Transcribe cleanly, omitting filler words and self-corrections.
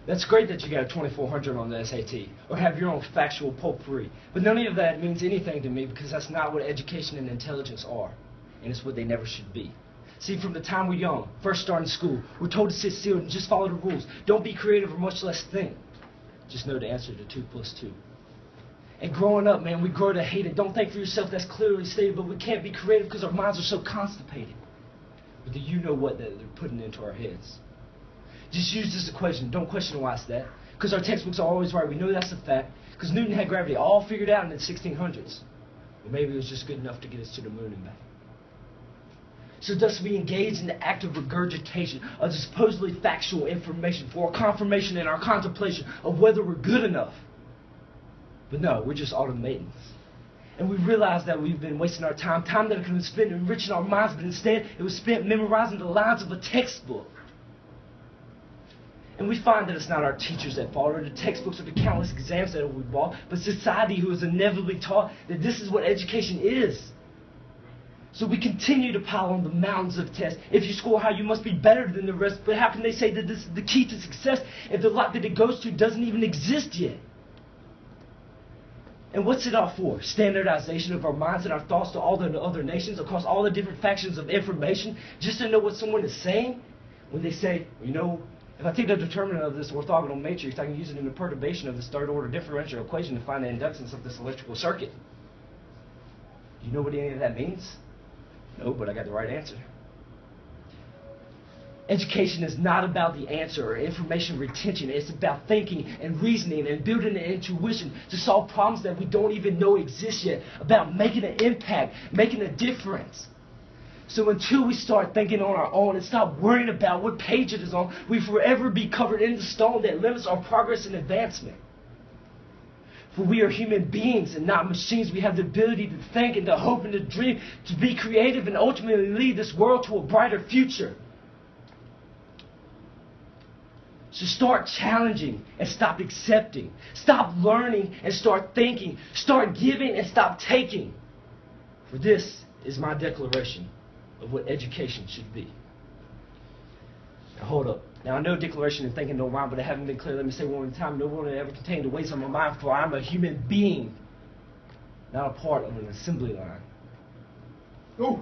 That's great that you got a 2400 on the SAT, or have your own factual potpourri. But none of that means anything to me because that's not what education and intelligence are. And it's what they never should be. See, from the time we're young, first starting school, we're told to sit still and just follow the rules. Don't be creative or much less think. Just know the answer to 2 plus 2. And growing up, man, we grow to hate it. Don't think for yourself, that's clearly stated, but we can't be creative because our minds are so constipated. But do you know what they're putting into our heads? Just use this equation. Don't question why it's that. Because our textbooks are always right. We know that's a fact. Because Newton had gravity all figured out in the 1600s. But maybe it was just good enough to get us to the moon and back. So thus we engage in the act of regurgitation of the supposedly factual information for our confirmation and our contemplation of whether we're good enough. But no, we're just automatons. And we realize that we've been wasting our time that could have been spent enriching our minds, but instead it was spent memorizing the lines of a textbook. And we find that it's not our teachers at fault, or the textbooks, or the countless exams that we bought, but society who is inevitably taught that this is what education is. So we continue to pile on the mountains of tests. If you score high, you must be better than the rest. But how can they say that this is the key to success if the lot that it goes to doesn't even exist yet? And what's it all for? Standardization of our minds and our thoughts to all the other nations across all the different factions of information just to know what someone is saying? When they say, you know, if I take the determinant of this orthogonal matrix, I can use it in the perturbation of this third-order differential equation to find the inductance of this electrical circuit. Do you know what any of that means? No, but I got the right answer. Education is not about the answer or information retention. It's about thinking and reasoning and building an intuition to solve problems that we don't even know exist yet. About making an impact, making a difference. So until we start thinking on our own and stop worrying about what page it is on, we forever be covered in the stone that limits our progress and advancement. For we are human beings and not machines. We have the ability to think and to hope and to dream, to be creative and ultimately lead this world to a brighter future. So start challenging and stop accepting. Stop learning and start thinking. Start giving and stop taking. For this is my declaration of what education should be. Now hold up. Now I know declaration and thinking don't rhyme, but I haven't been clear. Let me say one more time. No one will ever contain the weights on my mind, for I'm a human being, not a part of an assembly line. Ooh.